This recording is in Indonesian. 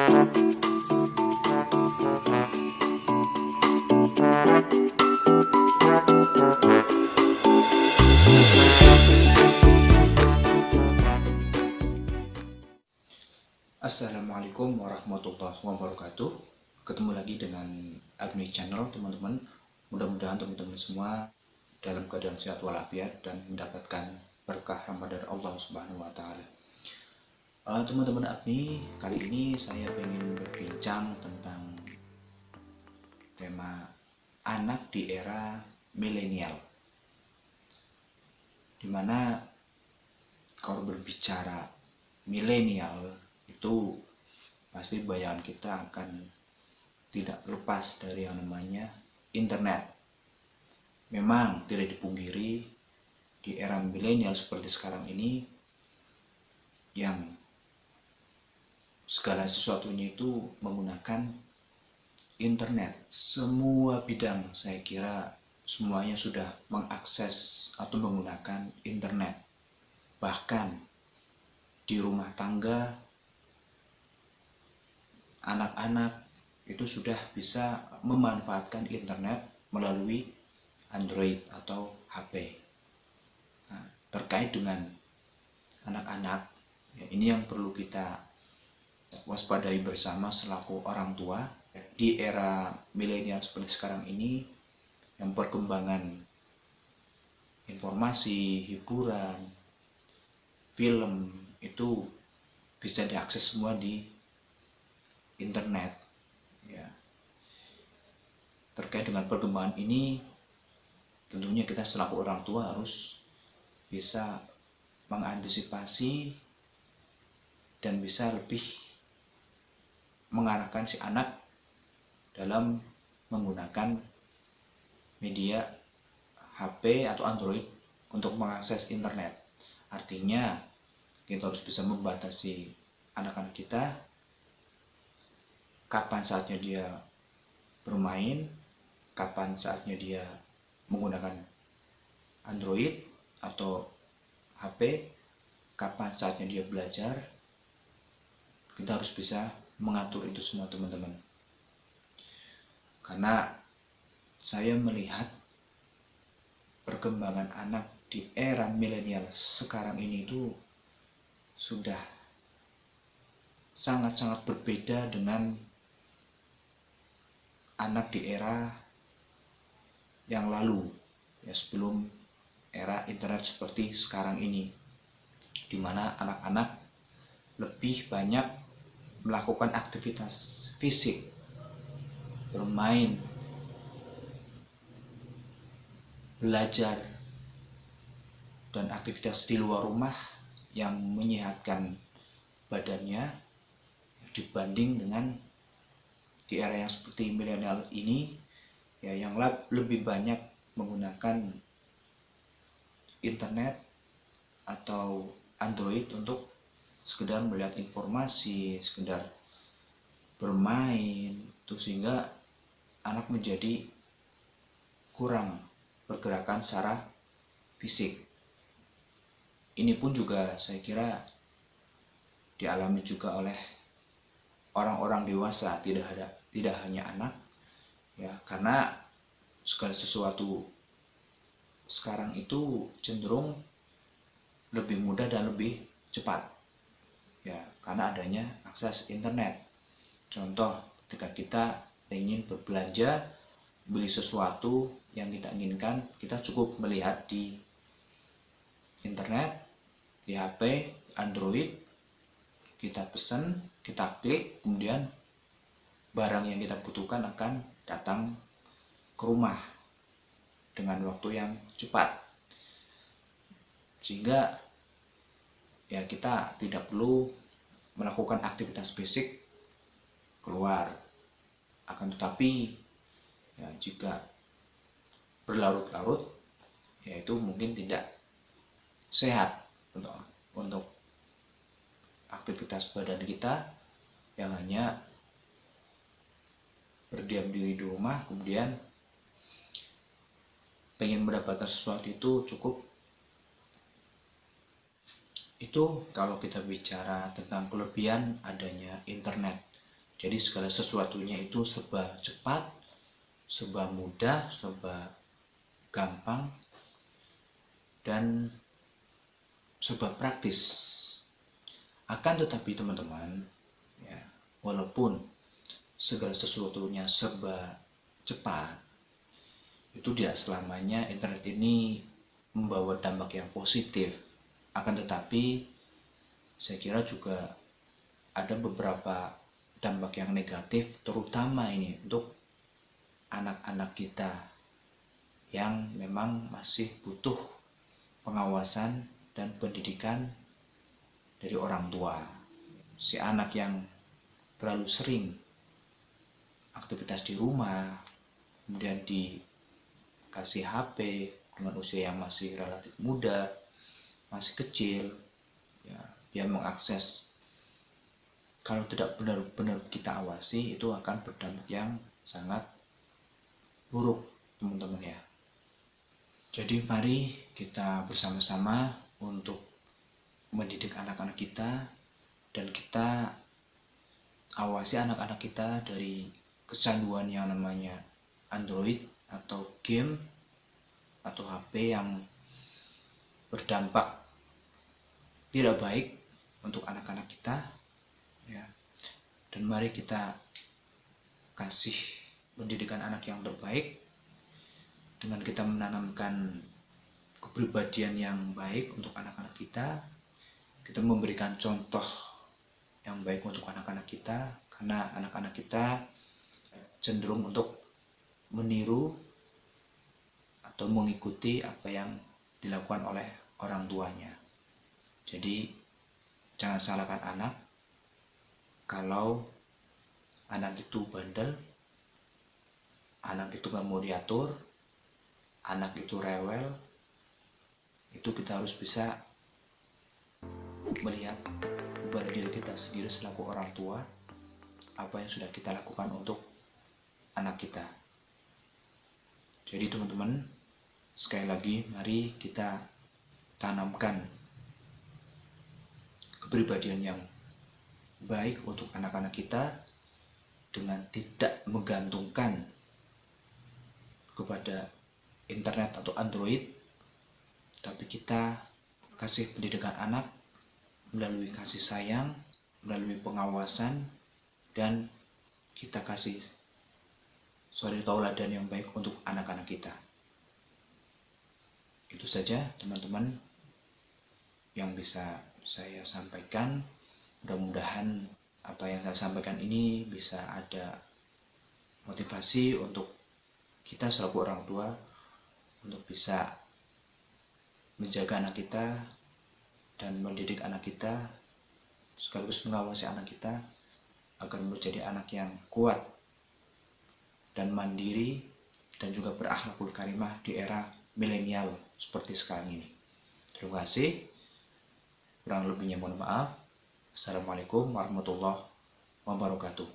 Assalamualaikum warahmatullahi wabarakatuh. Ketemu lagi dengan Agni Channel, teman-teman. Mudah-mudahan teman-teman semua dalam keadaan sehat walafiat dan mendapatkan berkah Ramadan Allah Subhanahu wa taala. Teman-teman Agni, kali ini saya ingin berbincang tentang tema anak di era milenial. Dimana kalau berbicara milenial itu pasti bayangan kita akan tidak lepas dari yang namanya internet. Memang tidak dipungkiri di era milenial seperti sekarang ini yang segala sesuatunya itu menggunakan internet. Semua bidang saya kira semuanya sudah mengakses atau menggunakan internet. Bahkan di rumah tangga anak-anak itu sudah bisa memanfaatkan internet melalui Android atau HP. Nah, terkait dengan anak-anak, ya, ini yang perlu kita waspadai bersama selaku orang tua. Di era milenial seperti sekarang ini, yang perkembangan informasi, hiburan, film itu bisa diakses semua di internet, ya. Terkait dengan perkembangan ini, tentunya kita selaku orang tua harus bisa mengantisipasi dan bisa lebih mengarahkan si anak dalam menggunakan media HP atau Android untuk mengakses internet. Artinya kita harus bisa membatasi anak-anak kita kapan saatnya dia bermain, kapan saatnya dia menggunakan Android atau HP, kapan saatnya dia belajar. Kita harus bisa mengatur itu semua, teman-teman. Karena saya melihat perkembangan anak di era milenial sekarang ini itu sudah sangat-sangat berbeda dengan anak di era yang lalu, ya, sebelum era internet seperti sekarang ini, di mana anak-anak lebih banyak melakukan aktivitas fisik, bermain, belajar, dan aktivitas di luar rumah yang menyehatkan badannya dibanding dengan di era yang seperti milenial ini, ya, yang lebih banyak menggunakan internet atau Android untuk sekedar melihat informasi, sekedar bermain, itu sehingga anak menjadi kurang pergerakan secara fisik. Ini pun juga saya kira dialami juga oleh orang-orang dewasa, tidak hanya anak, ya, karena segala sesuatu sekarang itu cenderung lebih mudah dan lebih cepat, ya, karena adanya akses internet. Contoh, ketika kita ingin berbelanja, beli sesuatu yang kita inginkan, kita cukup melihat di internet, di HP, Android, kita pesan, kita klik, kemudian barang yang kita butuhkan akan datang ke rumah dengan waktu yang cepat, sehingga ya kita tidak perlu melakukan aktivitas fisik keluar. Akan tetapi ya, jika berlarut-larut, yaitu mungkin tidak sehat untuk aktivitas badan kita yang hanya berdiam diri di rumah, kemudian pengen mendapatkan sesuatu itu cukup. Itu kalau kita bicara tentang kelebihan adanya internet. Jadi segala sesuatunya itu serba cepat, serba mudah, serba gampang, dan serba praktis. Akan tetapi teman-teman, ya, walaupun segala sesuatunya serba cepat, itu tidak selamanya internet ini membawa dampak yang positif. Akan tetapi saya kira juga ada beberapa dampak yang negatif, terutama ini untuk anak-anak kita yang memang masih butuh pengawasan dan pendidikan dari orang tua. Si anak yang terlalu sering aktivitas di rumah, kemudian dikasih HP dengan usia yang masih relatif muda, masih kecil, ya, dia mengakses, kalau tidak benar-benar kita awasi, itu akan berdampak yang sangat buruk, teman-teman ya. Jadi mari kita bersama-sama untuk mendidik anak-anak kita, dan kita awasi anak-anak kita dari kecanduan yang namanya Android atau game atau HP yang berdampak tidak baik untuk anak-anak kita, ya. Dan mari kita kasih pendidikan anak yang terbaik dengan kita menanamkan kepribadian yang baik untuk anak-anak kita. Kita memberikan contoh yang baik untuk anak-anak kita, karena anak-anak kita cenderung untuk meniru atau mengikuti apa yang dilakukan oleh orang tuanya. Jadi jangan salahkan anak. Kalau anak itu bandel, anak itu gak mau diatur, anak itu rewel, itu kita harus bisa melihat pada diri kita sendiri selaku orang tua, apa yang sudah kita lakukan untuk anak kita. Jadi teman-teman, sekali lagi mari kita tanamkan kepribadian yang baik untuk anak-anak kita dengan tidak menggantungkan kepada internet atau Android, tapi kita kasih pendidikan anak melalui kasih sayang, melalui pengawasan, dan kita kasih suri tauladan yang baik untuk anak-anak kita. Itu saja teman-teman yang bisa saya sampaikan. Mudah-mudahan apa yang saya sampaikan ini bisa ada motivasi untuk kita selaku orang tua untuk bisa menjaga anak kita dan mendidik anak kita, sekaligus mengawasi anak kita agar menjadi anak yang kuat dan mandiri dan juga berakhlakul karimah di era milenial seperti sekarang ini. Terima kasih. Kurang lebihnya mohon maaf. Assalamualaikum warahmatullahi wabarakatuh.